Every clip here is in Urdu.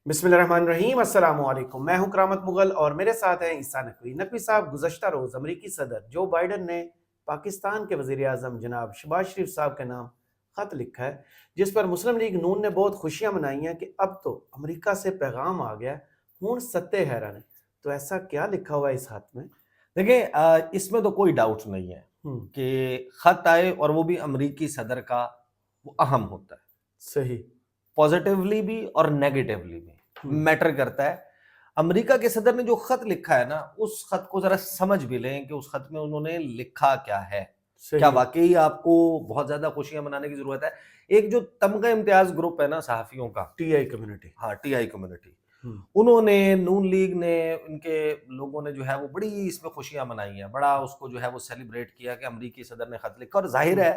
بسم اللہ الرحمن الرحیم، السلام علیکم۔ میں ہوں کرامت مغل اور میرے ساتھ ہیں عیسیٰ نقوی۔ نقوی صاحب، گزشتہ روز امریکی صدر جو بائیڈن نے پاکستان کے وزیر اعظم جناب شہباز شریف صاحب کے نام خط لکھا ہے، جس پر مسلم لیگ نون نے بہت خوشیاں منائی ہیں کہ اب تو امریکہ سے پیغام آ گیا، ہون ستے حیران ہے۔ تو ایسا کیا لکھا ہوا ہے اس خط میں؟ دیکھیں، اس میں تو کوئی ڈاؤٹ نہیں ہے کہ خط آئے اور وہ بھی امریکی صدر کا، وہ اہم ہوتا ہے، صحیح۔ پازیٹیولی بھی اور نیگیٹیولی بھی میٹر کرتا ہے۔ امریکہ کے صدر نے جو خط لکھا ہے نا، اس خط کو ذرا سمجھ بھی لیں کہ اس خط میں انہوں نے لکھا کیا ہے۔ کیا واقعی آپ کو بہت زیادہ خوشیاں منانے کی ضرورت ہے؟ ایک جو تمغہ امتیاز گروپ ہے نا صحافیوں کا، ٹی آئی کمیونٹی، ہاں ٹی آئی کمیونٹی، انہوں نے، نون لیگ نے، ان کے لوگوں نے جو ہے وہ بڑی اس میں خوشیاں منائی ہیں، بڑا اس کو جو ہے وہ سیلیبریٹ کیا کہ امریکی صدر نے خط لکھا۔ اور ظاہر ہے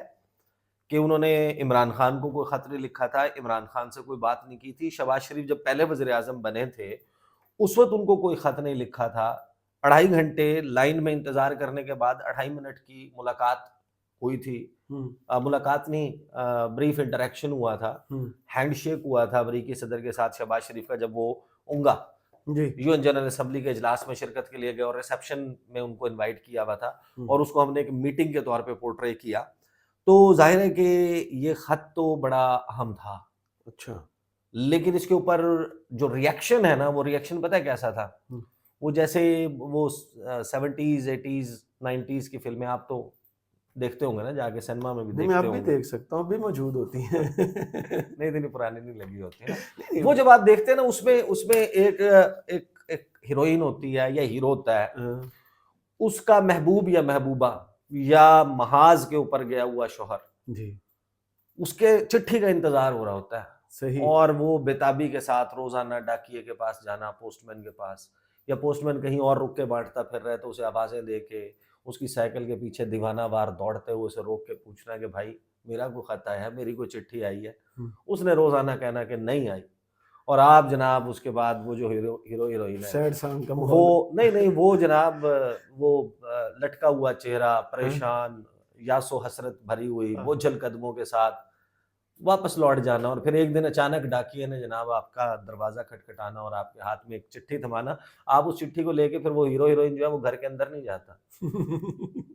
کہ انہوں نے عمران خان کو کوئی خط نہیں لکھا تھا، عمران خان سے کوئی بات نہیں کی تھی۔ شہباز شریف جب پہلے وزیر اعظم بنے تھے اس وقت ان کو کوئی خط نہیں لکھا تھا۔ 2.5 گھنٹے لائن میں انتظار کرنے کے بعد 2.5 منٹ کی ملاقات ہوئی تھی، ملاقات نہیں، بریف انٹریکشن ہوا تھا، ہینڈ شیک ہوا تھا امریکی صدر کے ساتھ شہباز شریف کا، جب وہ Onge you N general assembly کے اجلاس میں شرکت کے لیے گئے اور ریسیپشن میں ان کو انوائٹ کیا ہوا تھا، اور اس کو ہم نے ایک میٹنگ کے طور پہ پورٹرے کیا۔ تو ظاہر ہے کہ یہ خط تو بڑا اہم تھا، اچھا، لیکن اس کے اوپر جو ریاکشن ہے نا، وہ ریاکشن پتہ ہے کیسا تھا؟ وہ جیسے وہ 70s 80s 90s کی فلمیں آپ تو دیکھتے ہوں گے نا، جا کے سینما میں بھی میں دیکھتے اب بھی ہوں گے۔ دیکھ سکتا ہوں، اب بھی موجود ہوتی ہیں۔ نہیں اتنی پرانی نہیں لگی ہوتی ہے نا۔ وہ جب آپ دیکھتے ہیں نا، اس میں ایک ہیروئن ہوتی ہے یا ہیرو ہوتا ہے، اس کا محبوب یا محبوبہ یا محاذ کے اوپر گیا ہوا شوہر، جی، اس کے چٹھی کا انتظار ہو رہا ہوتا ہے، صحیح۔ اور وہ بےتابی کے ساتھ روزانہ ڈاکیے کے پاس جانا، پوسٹ مین کے پاس، یا پوسٹ مین کہیں اور رک کے بانٹتا پھر رہے تو اسے آوازیں دے کے اس کی سائیکل کے پیچھے دیوانہ وار دوڑتے ہوئے اسے روک کے پوچھنا کہ بھائی میرا کوئی خط آیا ہے، میری کوئی چٹھی آئی ہے؟ اس نے روزانہ کہنا کہ نہیں آئی، اور آپ جناب اس کے بعد وہ جو ہیرو ہیروئن ہے، سیڈ سانگ کا وہ ماحول۔ نہیں وہ جناب، وہ لٹکا ہوا چہرہ، پریشان، یاسو حسرت بھری ہوئی بوجھل قدموں کے ساتھ واپس لوٹ جانا، اور پھر ایک دن اچانک ڈاکیے نے جناب آپ کا دروازہ کھٹکھٹانا اور آپ کے ہاتھ میں ایک چٹھی تھمانا۔ آپ اس چٹھی کو لے کے پھر وہ ہیرو ہیروئن جو ہے وہ گھر کے اندر نہیں جاتا،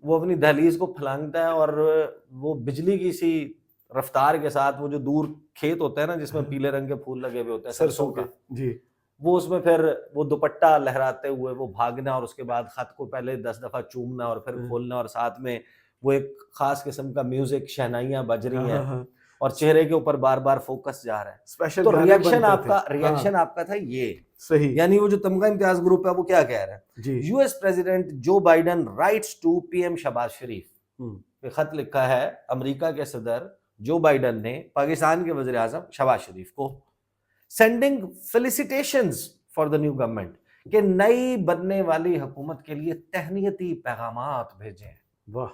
وہ اپنی دہلیز کو پھلانگتا ہے، اور وہ بجلی کی سی رفتار کے ساتھ وہ جو دور کھیت ہوتا ہے نا جس میں پیلے رنگ کے پھول لگے ہوئے ہوتے ہیں سرسوں کا، جی، وہ اس میں پھر وہ دوپٹہ لہراتے ہوئے وہ بھاگنا، اور اس کے بعد خط کو پہلے 10 دفعہ چومنا اور پھر کھولنا، اور ساتھ میں وہ ایک خاص قسم کا میوزک، شہنائیاں بج رہی ہیں، اور چہرے کے اوپر بار بار فوکس جا رہا ہے۔ اسپیشل تو گانے ریاکشن آپ کا تھا یہ، صحیح، یعنی وہ جو تمغہ امتیاز گروپ ہے وہ کیا کہہ رہا ہے؟ جی، U S president Joe Biden writes to P M Shehbaz Sharif, یہ خط لکھا ہے امریکہ کے صدر جو بائیڈن نے پاکستان کے وزیر اعظم شہباز شریف کو، sending felicitations for the new government, کہ نئی بننے والی حکومت کے لیے تہنیتی پیغامات بھیجے ہیں، واہ،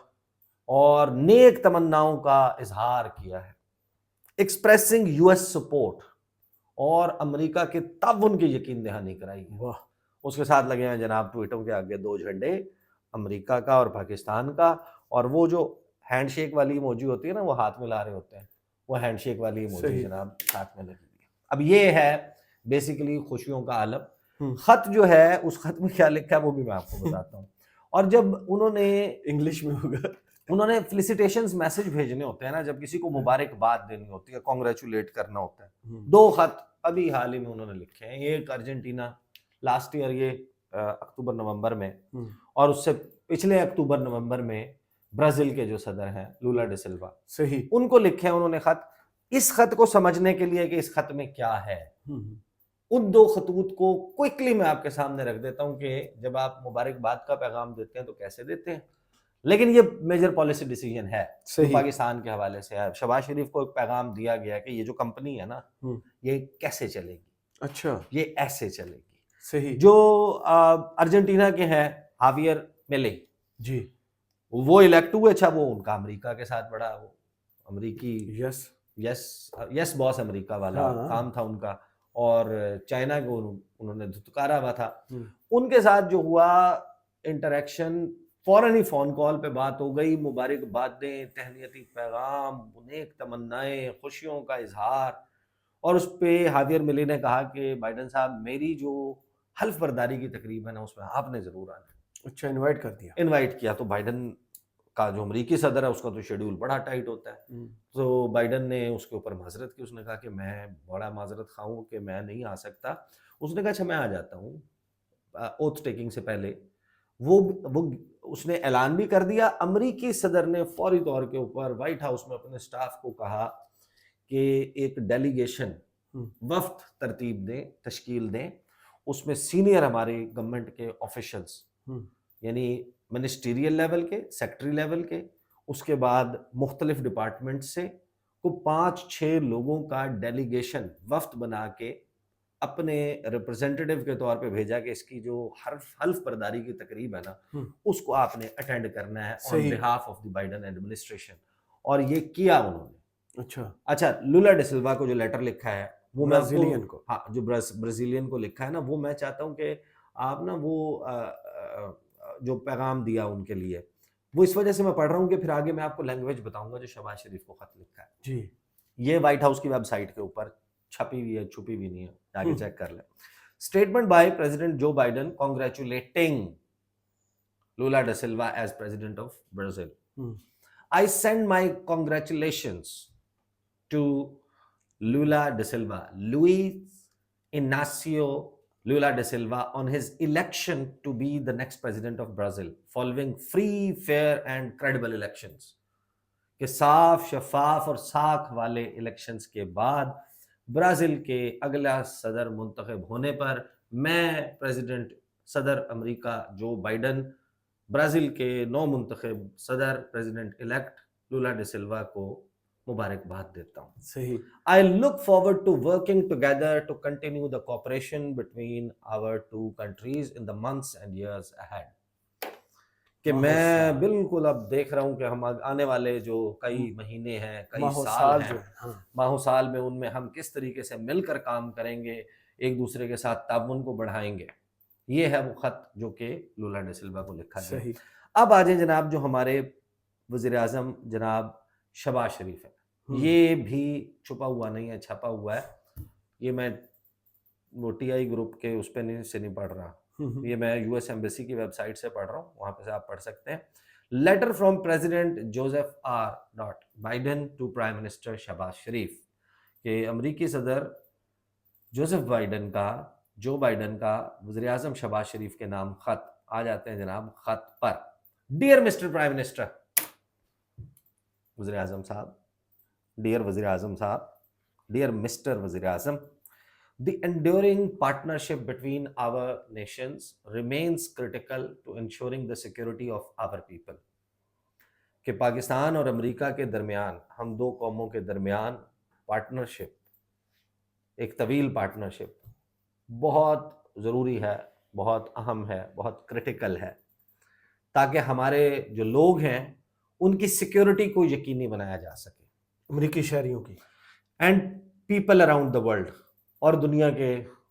اور نیک تمناؤں کا اظہار کیا ہے، ایکسپریسنگ یو ایس سپورٹ، اور امریکہ کے تعاون کی یقین دہانی کرائی ہے۔ واہ، اس کے ساتھ لگے ہیں جناب ٹویٹوں کے آگے 2 جھنڈے، امریکہ کا اور پاکستان کا، اور وہ جو ہینڈ شیک والی ایموجی ہوتی ہے نا، وہ ہاتھ میں لا رہے ہوتے ہیں، وہ ہینڈ شیک والی ایموجی جناب ہاتھ میں لگی ہے۔ اب یہ ہے بیسیکلی خوشیوں کا عالم۔ خط جو ہے، اس خط میں کیا لکھا ہے وہ بھی میں آپ کو بتاتا ہوں۔ اور جب انہوں نے انگلش میں ہوگا، انہوں نے فیلیسیٹیشنز میسج بھیجنے ہوتے ہیں نا، جب کسی کو مبارکباد دینی ہوتی ہے، کانگریچولیٹ کرنا ہوتا ہے، 2 خط ابھی حال ہی میں انہوں نے لکھے ہیں۔ ایک ارجنٹینا لاسٹ ایئر، یہ اکتوبر نومبر میں، اور اس سے پچھلے اکتوبر نومبر میں برازیل کے جو صدر ہیں لولا ڈی سلوا، صحیح، ان کو لکھے ہیں انہوں نے خط۔ اس خط کو سمجھنے کے لیے کہ اس خط میں کیا ہے، ان 2 خطوط کو کوئکلی میں آپ کے سامنے رکھ دیتا ہوں کہ جب آپ مبارکباد کا پیغام دیتے ہیں تو کیسے دیتے ہیں، لیکن یہ میجر پالیسی ڈیسیجن ہے جو پاکستان کے حوالے سے ہے۔ شہباز شریف کو ایک پیغام دیا گیا کہ یہ جو کمپنی ہے نا، یہ کیسے چلے گی، اچھا، یہ ایسے چلے گی۔ صحیح، جو ارجنٹینا کے ہیں ہاویئر میلے، جی، وہ الیکٹ ہوئے، اچھا وہ ان کا امریکہ کے ساتھ بڑا وہ امریکی یس باس امریکہ والا کام تھا ان کا، اور چائنا کو انہوں نے دھتکارا ہوا تھا۔ ان کے ساتھ جو ہوا انٹریکشن، فوراً ہی فون کال پہ بات ہو گئی، مبارکبادیں، تہنیتی پیغام، نیک تمنائیں، خوشیوں کا اظہار، اور اس پہ ہاویر ملی نے کہا کہ بائیڈن صاحب میری جو حلف برداری کی تقریب ہے نا اس میں آپ نے ضرور آنا ہے. اچھا انوائٹ کر دیا. انوائٹ کیا. تو بائیڈن کا جو امریکی صدر ہے اس کا تو شیڈول بڑا ٹائٹ ہوتا ہے. تو بائیڈن نے اس کے اوپر معذرت کی. اس نے کہا کہ میں بڑا معذرت خواہ ہوں کہ میں نہیں آ سکتا. اس نے کہا اچھا میں آ جاتا ہوں. اوتھ ٹیکنگ سے پہلے وہ اس نے اعلان بھی کر دیا. امریکی صدر نے فوری طور کے اوپر وائٹ ہاؤس میں اپنے سٹاف کو کہا کہ ایک ڈیلیگیشن وفد ترتیب دیں, تشکیل دیں. اس میں سینئر ہمارے گورنمنٹ کے آفیشلس یعنی منسٹیریل لیول کے, سیکٹری لیول کے, اس کے بعد مختلف ڈپارٹمنٹ سے کو 5-6 لوگوں کا ڈیلیگیشن وفد بنا کے اپنے ریپرزینٹیٹیو کے طور پہ بھیجا کہ اس کی جو حلف برداری کی تقریب ہے نا اس کو آپ نے اٹینڈ کرنا ہے on behalf of the Biden administration. اور یہ کیا انہوں نے. اچھا لولا ڈی سلوا کو جو لیٹر لکھا ہے وہ برازیلین کو, ہاں جو برازیلین کو لکھا ہے نا, وہ میں چاہتا ہوں کہ آپ نا وہ جو پیغام دیا ان کے لیے وہ اس وجہ سے میں پڑھ رہا ہوں کہ پھر آگے میں آپ کو لینگویج بتاؤں گا جو شہباز شریف کو خط لکھا ہے. جی یہ وائٹ ہاؤس کی ویب سائٹ کے اوپر چھپی ہوئی ہے, چھپی ہوئی نہیں ہے, آگے چیک کر لیں. Statement by president Joe Biden congratulating Lula da Silva as president of Brazil. I send my congratulations to Lula da Silva, Luis Inacio Lula da Silva, on his election to be the next president of Brazil, following free, fair and credible elections. کہ صاف, شفاف اور ساکھ والے الیکشنز کے بعد برازیل کے اگلا صدر منتخب ہونے پر میں پریزیڈنٹ صدر امریکہ جو بائیڈن برازیل کے نو منتخب صدر پریزیڈنٹ الیکٹ لولا ڈی سلوا کو مبارکباد دیتا ہوں. صحیح. I look forward to working together to continue the cooperation between our two countries in the months and years ahead. کہ میں بالکل اب دیکھ رہا ہوں کہ ہم آنے والے جو کئی مہینے ہیں, کئی سال ہیں, ماہ و سال میں ان میں ہم کس طریقے سے مل کر کام کریں گے, ایک دوسرے کے ساتھ تعاون کو بڑھائیں گے. یہ ہے وہ خط جو کہ لولا ڈی سلوا کو لکھا گیا. اب آ جائیں جناب جو ہمارے وزیر اعظم جناب شہباز شریف ہے. یہ بھی چھپا ہوا نہیں ہے, چھپا ہوا ہے. یہ میں وہ ٹی آئی گروپ کے اس پہ نہیں پڑھ رہا, یہ میں یو ایس ایمبیسی کی ویب سائٹ سے پڑھ رہا ہوں, وہاں پہ سے آپ پڑھ سکتے ہیں. Letter from president Joseph R dot Biden to prime minister Shehbaz Sharif. کہ امریکی صدر جوزف بائیڈن کا, جو بائیڈن کا وزیر اعظم شہباز شریف کے نام خط آ جاتے ہیں جناب خط پر. ڈیئر مسٹر پرائم منسٹر, وزیر اعظم صاحب, ڈیئر وزیر اعظم صاحب, ڈیئر مسٹر وزیر اعظم, the enduring partnership between our nations remains critical to ensuring the security of our people. کہ پاکستان اور امریکہ کے درمیان, ہم دو قوموں کے درمیان پارٹنرشپ, ایک طویل پارٹنرشپ بہت ضروری ہے, بہت اہم ہے, بہت کرٹیکل ہے, تاکہ ہمارے جو لوگ ہیں ان کی سیکیورٹی کو یقینی بنایا جا سکے, امریکی شہریوں کی, and people around the world, اور دنیا کے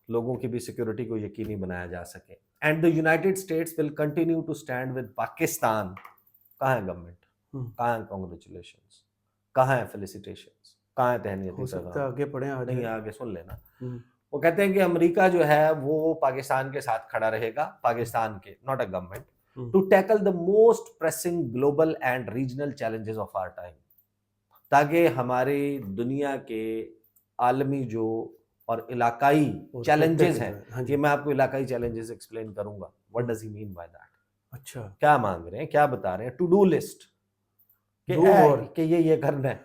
لوگوں کی بھی سیکیورٹی کو یقینی بنایا جا سکے. And the United States will continue to stand with Pakistan. کہاں ہے گورنمنٹ, کہاں ہے کانگریچولیشنس, کہاں ہے فیلیسیٹیشنس, کہاں ہے تہنیتی پیغام؟ آگے پڑھیں, نہیں آگے سن لینا. وہ کہتے ہیں کہ امریکہ جو ہے وہ پاکستان کے ساتھ کھڑا رہے گا, پاکستان کے, not a government, to tackle the most pressing global and regional challenges of our time. تاکہ ہماری دنیا کے عالمی جو اور علاقائی چیلنجز ہیں, یہ میں آپ کو علاقائی چیلنجز ایکسپلین کروں گا. What does he mean by that? اچھا کیا مانگ رہے ہیں, کیا بتا رہے ہیں؟ ٹو ڈو لسٹ, کہ یہ کرنا ہے.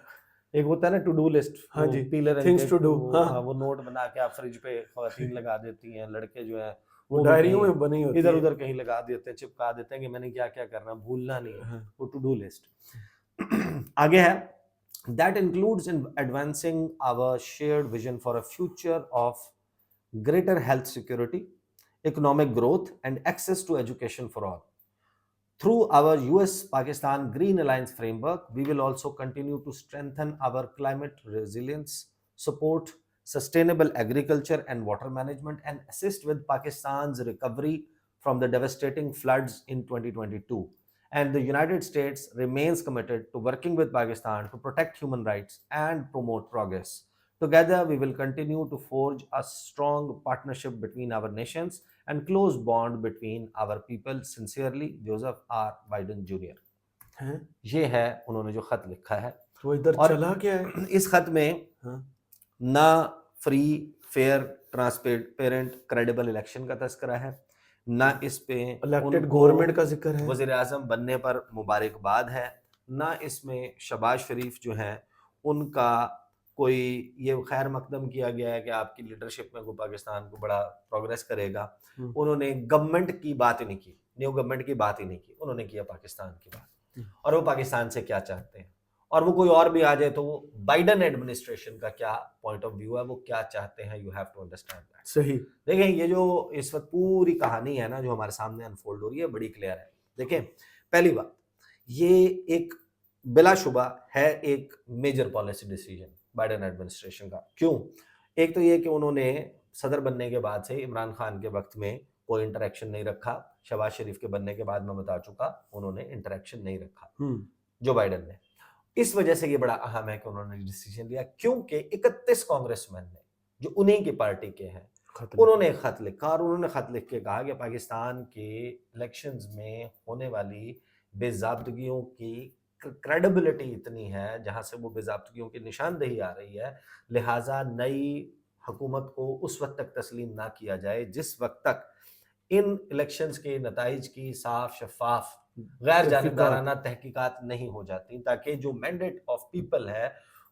ایک ہوتا ہے نا ٹو ڈو لسٹ, ہاں جی, پیلر تھنگس ٹو ڈو, وہ نوٹ بنا کے آپ فریج پہ خواتین لگا دیتی ہیں, لڑکے جو ہیں وہ ڈائریوں میں بنی ہوتی ہے, ادھر ادھر کہیں لگا دیتے ہیں, چپکا دیتے ہیں کہ میں نے کیا کیا کرنا, بھولنا نہیں ہے, وہ ٹو ڈو لسٹ. آگے ہے that includes in advancing our shared vision for a future of greater health security, economic growth and access to education for all. Through our US-Pakistan Green Alliance framework, we will also continue to strengthen our climate resilience, support sustainable agriculture and water management, and assist with Pakistan's recovery from the devastating floods in 2022. And the United States remains committed to working with Pakistan to protect human rights and promote progress Together, we will continue to forge a strong partnership between our nations and close bond between our people. Sincerely, Joseph R. Biden Jr. ہیں یہ ہے انہوں نے جو خط لکھا ہے. تو ادھر اور چلا کیا ہے؟ اس خط میں ہاں نہ free fair transparent credible election کا تذکرہ ہے، نہ اس پہ الیکٹڈ گورنمنٹ کا ذکر ہے، وزیر اعظم بننے پر مبارکباد ہے، نہ اس میں شہباز شریف جو ہیں ان کا کوئی یہ خیر مقدم کیا گیا ہے کہ آپ کی لیڈرشپ میں کوئی پاکستان کو بڑا پروگریس کرے گا. انہوں نے گورنمنٹ کی بات ہی نہیں کی، نیو گورنمنٹ کی بات ہی نہیں کی، انہوں نے کیا پاکستان کی بات، اور وہ پاکستان سے کیا چاہتے ہیں. اور وہ کوئی اور بھی آ جائے تو وہ بائیڈن ایڈمنسٹریشن کا کیا پوائنٹ آف ویو ہے، وہ کیا چاہتے ہیں، you have to understand that. صحیح. دیکھیں یہ جو اس وقت پوری کہانی ہے نا جو ہمارے سامنے انفولڈ ہو رہی ہے بڑی کلیئر ہے. دیکھیں پہلی بات یہ ایک بلا شبہ ہے ایک major policy decision Biden administration کا. کیوں؟ ایک تو یہ کہ انہوں نے صدر بننے کے بعد سے عمران خان کے وقت میں کوئی انٹریکشن نہیں رکھا، شہباز شریف کے بننے کے بعد میں بتا چکا انہوں نے انٹریکشن نہیں رکھا جو بائیڈن نے. اس وجہ سے یہ بڑا اہم ہے کہ انہوں نے ڈیسیجن لیا، کیونکہ 31 کانگریس مین نے جو انہی کی پارٹی کے ہیں انہوں نے ایک خط لکھا، اور انہوں نے خط لکھ کے کہا کہ پاکستان کے الیکشنز میں ہونے والی بے ضابطگیوں کی کریڈیبلٹی اتنی ہے جہاں سے وہ بے ضابطگیوں کی نشاندہی آ رہی ہے، لہٰذا نئی حکومت کو اس وقت تک تسلیم نہ کیا جائے جس وقت تک ان الیکشنز کے نتائج کی صاف شفاف غیر جانبدارانہ تحقیقات نہیں ہو جاتی، تاکہ جو مینڈیٹ آف پیپل ہے،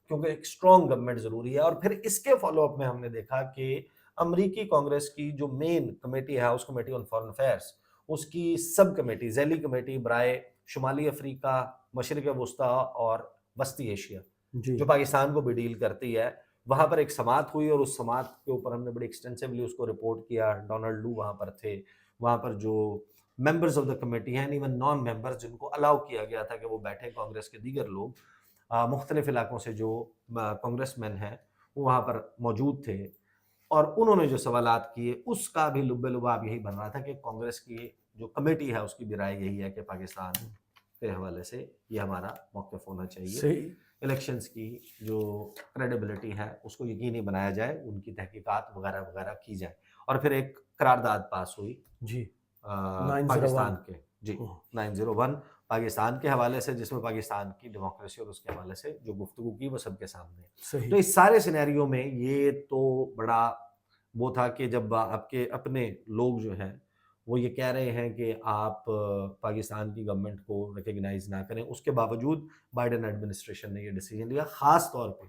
کیونکہ ایک اسٹرانگ گورنمنٹ ضروری ہے. اور پھر اس کے فالو اپ میں ہم نے دیکھا کہ امریکی کانگریس کی جو مین کمیٹی ہے house committee on foreign affairs, اس کی سب کمیٹی ذیلی کمیٹی برائے شمالی افریقہ، مشرق وسطیٰ اور وسطی ایشیا جو پاکستان کو بھی ڈیل کرتی ہے، وہاں پر ایک سماعت ہوئی، اور اس سماعت کے اوپر ہم نے بڑی ایکسٹینسولی اس کو رپورٹ کیا. ڈونلڈ لو وہاں پر تھے، وہاں پر جو ممبرز آف دا کمیٹی ہیں، ایون نان ممبرز جن کو الاؤ کیا گیا تھا کہ وہ بیٹھے، کانگریس کے دیگر لوگ مختلف علاقوں سے جو کانگریس مین ہیں وہ وہاں پر موجود تھے، اور انہوں نے جو سوالات کیے اس کا بھی لب لباب یہی بن رہا تھا کہ کانگریس کی جو کمیٹی ہے اس کی بھی رائے یہی ہے کہ پاکستان کے حوالے سے یہ ہمارا موقف ہونا چاہیے، الیکشنز کی جو کریڈیبلٹی ہے اس کو یقینی بنایا جائے، ان کی تحقیقات وغیرہ وغیرہ کی جائے. اور پھر ایک قرارداد پاس ہوئی پاکستان کے 901 پاکستان کے حوالے سے، جس میں پاکستان کی ڈیموکریسی اور اس کے حوالے سے جو گفتگو کی وہ سب کے سامنے ہے. تو اس سارے سینیریو میں یہ تو بڑا وہ تھا کہ جب آپ کے اپنے لوگ جو ہیں وہ یہ کہہ رہے ہیں کہ آپ پاکستان کی گورنمنٹ کو ریکگنائز نہ کریں، اس کے باوجود بائیڈن ایڈمنسٹریشن نے یہ ڈیسیجن لیا، خاص طور پہ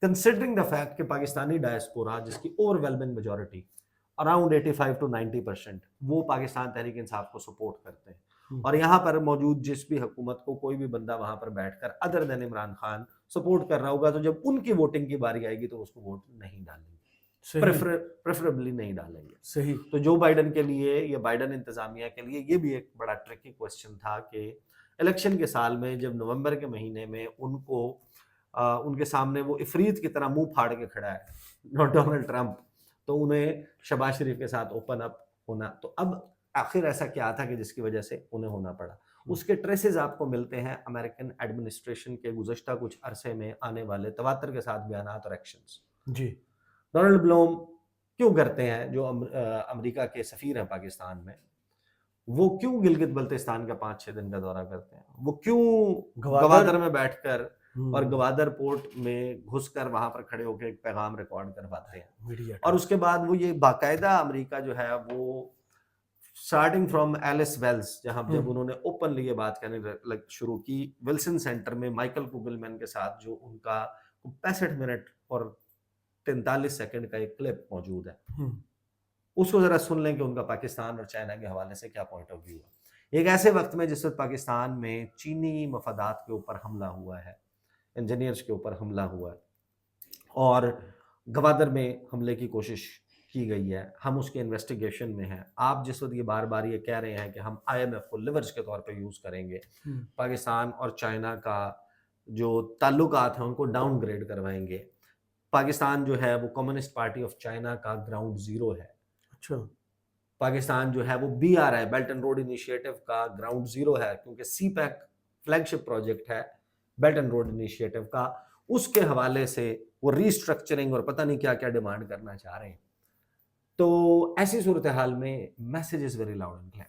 کنسیڈرنگ دا فیکٹ کہ پاکستانی ڈائسپورا جس کی over whelming majority around 85 to 90% وہ پاکستان تحریک انصاف کو سپورٹ کرتے ہیں، اور یہاں پر موجود جس بھی حکومت کو کوئی بھی بندہ وہاں پر بیٹھ کر ادر دین عمران خان سپورٹ کر رہا ہوگا تو جب ان کی ووٹنگ کی باری آئے گی تو اس کو ووٹ نہیں ڈالیں گے، پریفریبلی نہیں ڈالیں گے. صحیح. تو جو بائیڈن کے لیے یا بائیڈن انتظامیہ کے لیے یہ بھی ایک بڑا ٹرکی کوسچن تھا کہ الیکشن کے سال میں جب نومبر کے مہینے میں ان کو ان کے سامنے وہ عفریت کی طرح منہ پھاڑ کے کھڑا ہے ڈونلڈ ٹرمپ، تو انہیں شہباز شریف کے ساتھ اوپن اپ ہونا، تو اب آخر ایسا کیا تھا کہ جس کی وجہ سے انہیں ہونا پڑا. اس کے ٹریسز آپ کو ملتے ہیں امریکن ایڈمنسٹریشن کے گزشتہ کچھ عرصے میں آنے والے تواتر کے ساتھ بیانات اور ایکشنز. ڈونلڈ بلوم کیوں کرتے ہیں جو امریکہ کے سفیر ہیں پاکستان میں، وہ کیوں گلگت بلتستان کا 5-6 دن کا دورہ کرتے ہیں، وہ کیوں گوادر میں بیٹھ کر اور گوادر پورٹ میں گھس کر وہاں پر کھڑے ہو کے ایک پیغام ریکارڈ کرواتے ہیں، اور اس کے بعد وہ یہ باقاعدہ امریکہ جو ہے وہ اسٹارٹنگ فرام ایلس ویلز جہاں جب انہوں نے اوپنلی یہ بات کرنے شروع کی، ولسن سینٹر میں مائیکل کوگلمین کے ساتھ جو ان کا 65 منٹ اور 43 سیکنڈ کا ایک کلپ موجود ہے، اس کو ذرا سن لیں کہ ان کا پاکستان اور چائنا کے حوالے سے کیا پوائنٹ آف ویو ہے ایک ایسے وقت میں جس وقت پاکستان میں چینی مفادات کے اوپر حملہ ہوا ہے، انجینئرز کے اوپر حملہ ہوا ہے، اور گوادر میں حملے کی کوشش کی گئی ہے، ہم اس کے انویسٹیگیشن میں ہیں. آپ جس وقت یہ بار بار یہ کہہ رہے ہیں کہ ہم IMF کو لیورج کے طور پہ یوز کریں گے، پاکستان اور چائنا کا جو تعلقات ہیں ان کو ڈاؤن گریڈ کروائیں گے، پاکستان جو ہے وہ کمیونسٹ پارٹی آف چائنا کا گراؤنڈ زیرو ہے، پاکستان جو ہے وہ BRI belt and road initiative کا گراؤنڈ زیرو ہے، کیونکہ سی پیک فلیگ شپ پروجیکٹ ہے بیلٹ اینڈ روڈ انیشیٹو کا، اس کے حوالے سے وہ ریسٹرکچرنگ اور پتہ نہیں کیا کیا ڈیمانڈ کرنا چاہ رہے ہیں. تو ایسی صورتحال میں message is very loud and clear.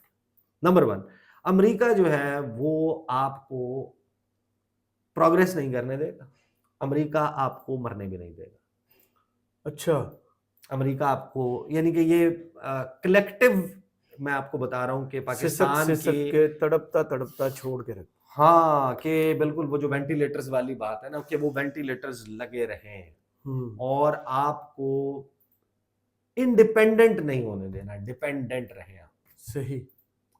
Number 1, امریکہ جو ہے وہ آپ کو پروگریس نہیں کرنے دے گا, امریکہ آپ کو مرنے بھی نہیں دے گا. اچھا, امریکہ آپ کو, یعنی کہ یہ کلیکٹیو, میں آپ کو بتا رہا ہوں کہ پاکستان کے تڑپتا تڑپتا چھوڑ کے رکھ. ہاں, کہ بالکل وہ جو وینٹیلیٹرز والی بات ہے نا, کہ وہ وینٹیلیٹرز لگے رہیں اور آپ کو انڈیپینڈنٹ نہیں ہونے دینا, ڈیپینڈنٹ رہیں آپ. صحیح.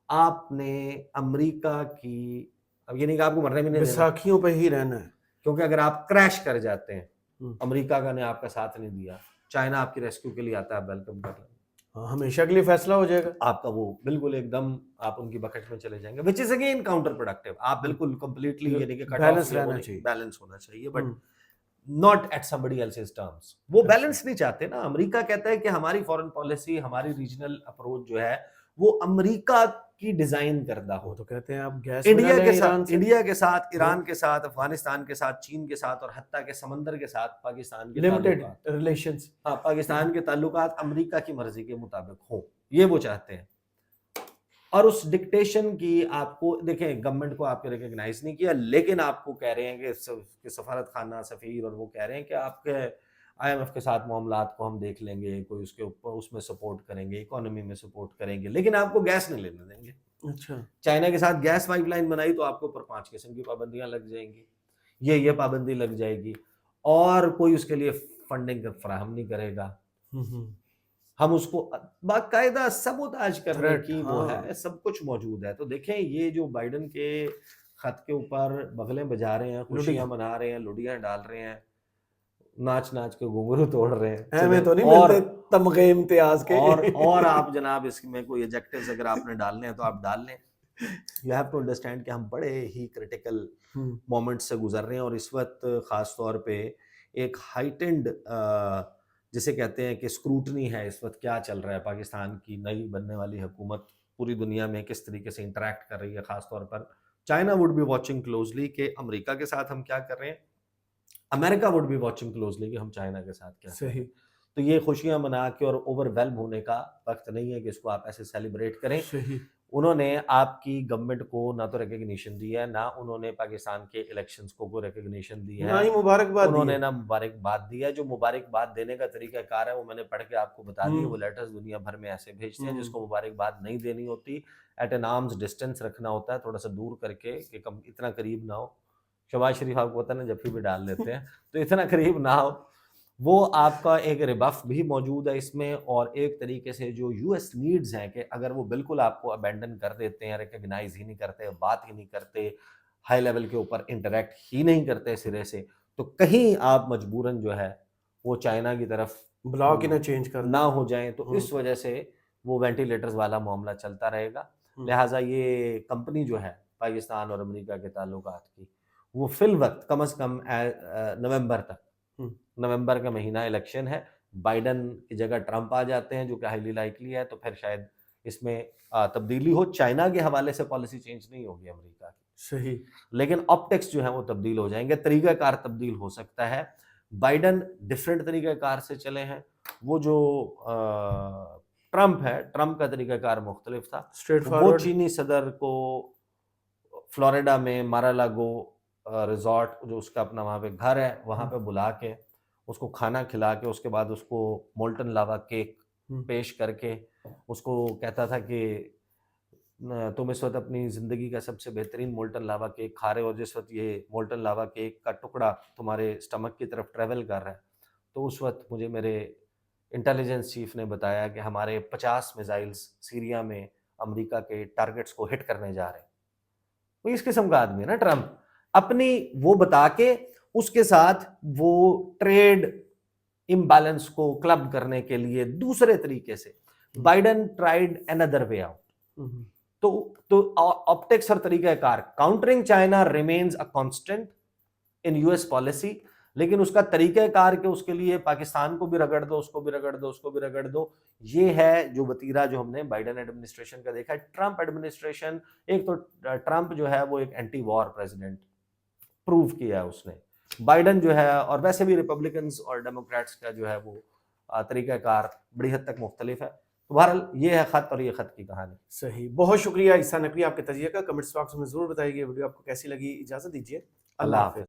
آپ نے امریکہ کی, اب یہ نہیں کہ آپ کو مرنے بھی نہیں دینا, بیساکھیوں پہ ہی رہنا ہے, کیونکہ اگر آپ کریش کر جاتے ہیں, امریکہ کا نے آپ کا ساتھ نہیں دیا, چائنا آپ کی ریسکیو کے لیے آتا ہے, ویلکم کر لیں, ہمیشہ کے لیے فیصلہ ہو جائے گا آپ کا وہ بالکل ایک دم آپ ان کی بکٹ میں چلے جائیں گے, وچ از اگین کاؤنٹر پروڈکٹیو. آپ بالکل کمپلیٹلی یعنی کہ بیلنس رہنا چاہیے, بیلنس ہونا چاہیے, but not at somebody else's terms. وہ بیلنس نہیں چاہتے نا. امریکہ کہتا ہے کہ ہماری فورن پالیسی, ہماری ریجنل اپروچ جو ہے وہ امریکہ کی ڈیزائن کردہ ہو. تو کہتے ہیں آپ گیس انڈیا کے ساتھ, ایران کے ساتھ, افغانستان کے ساتھ, چین کے ساتھ, اور حتیٰ کہ سمندر کے ساتھ پاکستان کے لمیٹڈ ریلیشنز, ہاں, پاکستان کے تعلقات امریکہ کی مرضی کے مطابق ہوں, یہ وہ چاہتے ہیں. اور اس ڈکٹیشن کی آپ کو دیکھیں, گورنمنٹ کو آپ کے ریکگنائز نہیں کیا, لیکن آپ کو کہہ رہے ہیں کہ سفارت خانہ, سفیر, اور وہ کہہ رہے ہیں کہ آپ کے IMF کے ساتھ معاملات کو ہم دیکھ لیں گے, کوئی اس کے اوپر اس میں سپورٹ کریں گے, اکانومی میں سپورٹ کریں گے, لیکن آپ کو گیس نہیں لینے دیں گے. اچھا, چائنا کے ساتھ گیس پائپ لائن بنائی تو آپ کو اوپر 5 قسم کی پابندیاں لگ جائیں گی, یہ پابندی لگ جائے گی, اور کوئی اس کے لیے فنڈنگ فراہم نہیں کرے گا. ہم اس کو باقاعدہ سبوتاج کرنے کی وہ ہے, سب کچھ موجود ہے. تو دیکھیں یہ جو بائیڈن کے خط کے اوپر بغلیں بجا رہے ہیں, خوشیاں منا رہے ہیں, لڑیاں ڈال رہے ہیں, ناچ ناچ کے گھنگرو توڑ رہے ہیں, ہمیں تو نہیں ملتے تمغے امتیاز کے. اور آپ جناب اس میں کوئی ایڈجیکٹیوز اگر آپ نے ڈالنے ہیں تو آپ ڈال لیں. یو ہیو ٹو انڈرسٹینڈ کہ ہم بڑے ہی کریٹیکل مومنٹ سے گزر رہے ہیں, اور اس وقت خاص طور پہ ایک ہائٹنڈ جسے کہتے ہیں کہ اسکروٹنی ہے اس وقت, کیا چل رہا ہے پاکستان کی نئی بننے والی حکومت پوری دنیا میں کس طریقے سے انٹریکٹ کر رہی ہے. خاص طور پر China would be watching closely کہ امریکہ کے ساتھ ہم کیا کر رہے ہیں, امریکہ وڈ بی واچنگ کلوزلی کہ ہم چائنا کے ساتھ کیا کر رہے ہیں. تو یہ خوشیاں منا کے اور اوور ویلم ہونے کا وقت نہیں ہے کہ اس کو آپ ایسے سیلیبریٹ کریں. انہوں نے آپ کی گورنمنٹ کو نہ تو ریکگنیشن دی ہے, نہ انہوں نے پاکستان کے الیکشنز کو کوئی ریکگنیشن دی ہے, نہ ہی مبارکباد انہوں نے نہ مبارکباد دی ہے. جو مبارکباد دینے کا طریقہ کار ہے وہ میں نے پڑھ کے آپ کو بتا دیا. وہ لیٹرز دنیا بھر میں ایسے بھیجتے ہیں, جس کو مبارکباد نہیں دینی ہوتی, ایٹ این آرمز ڈسٹینس رکھنا ہوتا ہے, تھوڑا سا دور کر کے, کہ کم اتنا قریب نہ ہو. شہباز شریف آپ کو پتہ نا جب بھی ڈال دیتے ہیں تو اتنا قریب نہ ہو. وہ آپ کا ایک ریبف بھی موجود ہے اس میں, اور ایک طریقے سے جو یو ایس نیڈز ہیں کہ اگر وہ بالکل آپ کو ابینڈن کر دیتے ہیں, ریکگنائز ہی نہیں کرتے, بات ہی نہیں کرتے, ہائی لیول کے اوپر انٹریکٹ ہی نہیں کرتے سرے سے, تو کہیں آپ مجبوراً جو ہے وہ چائنا کی طرف بلاک ہی نہ چینج کر نہ ہو جائیں, تو اس وجہ سے وہ وینٹیلیٹرز والا معاملہ چلتا رہے گا. لہٰذا یہ کمپنی جو ہے پاکستان اور امریکہ کے تعلقات کی, وہ فی الوقت کم از کم نومبر تک, نومبر کا مہینہ الیکشن ہے, بائیڈن کی جگہ ٹرمپ آ جاتے ہیں جو کہ ہائیلی لائکلی ہے, تو پھر شاید اس میں تبدیلی ہو. چائنا کے حوالے سے پالیسی چینج نہیں ہوگی امریکہ کی, صحیح, لیکن آپٹکس جو ہیں وہ تبدیل ہو جائیں گے, طریقہ کار تبدیل ہو سکتا ہے. بائیڈن ڈفرینٹ طریقہ کار سے چلے ہیں, وہ جو ٹرمپ ہے, ٹرمپ کا طریقہ کار مختلف تھا. وہ چینی صدر کو فلوریڈا میں مارالاگو ریزورٹ, جو اس کا اپنا وہاں پہ گھر ہے, وہاں پہ بلا کے اس کو کھانا کھلا کے, اس کے بعد اس کو مولٹن لاوا کیک پیش کر کے اس کو کہتا تھا کہ تم اس وقت اپنی زندگی کا سب سے بہترین مولٹن لاوا کیک کھا رہے ہو, جس وقت یہ مولٹن لاوا کیک کا ٹکڑا تمہارے اسٹمک کی طرف ٹریول کر رہا ہے, تو اس وقت مجھے میرے انٹیلیجنس چیف نے بتایا کہ ہمارے 50 میزائلز سیریا میں امریکہ کے ٹارگٹس کو ہٹ کرنے جا رہے ہیں. وہ اس قسم کا آدمی ہے نا ٹرمپ, اپنی وہ بتا کے اس کے ساتھ وہ ٹریڈ امبیلنس کو کلب کرنے کے لیے دوسرے طریقے سے Biden tried another way out. تو آپٹکس اور طریقہ کار, countering China remains a constant in U S policy, لیکن اس کا طریقہ کار کہ اس کے لیے پاکستان کو بھی رگڑ دو, اس کو بھی رگڑ دو, اس کو بھی رگڑ دو, یہ ہے جو وتیرہ جو ہم نے بائیڈن ایڈمنسٹریشن کا دیکھا ہے. ٹرمپ ایڈمنسٹریشن, ایک تو ٹرمپ جو ہے وہ ایک اینٹی وار پریزیڈنٹ پروو کیا ہے اس نے, بائیڈن جو ہے، اور ویسے بھی ریپبلکنز اور ڈیموکریٹس کا جو ہے وہ طریقہ کار بڑی حد تک مختلف ہے. تو بہرحال یہ ہے خط اور یہ خط کی کہانی. صحیح، بہت شکریہ عیسیٰ نقوی آپ کے تجزیے کا. کمنٹس باکس میں ضرور بتائیے ویڈیو آپ کو کیسی لگی. اجازت دیجیے، اللہ حافظ.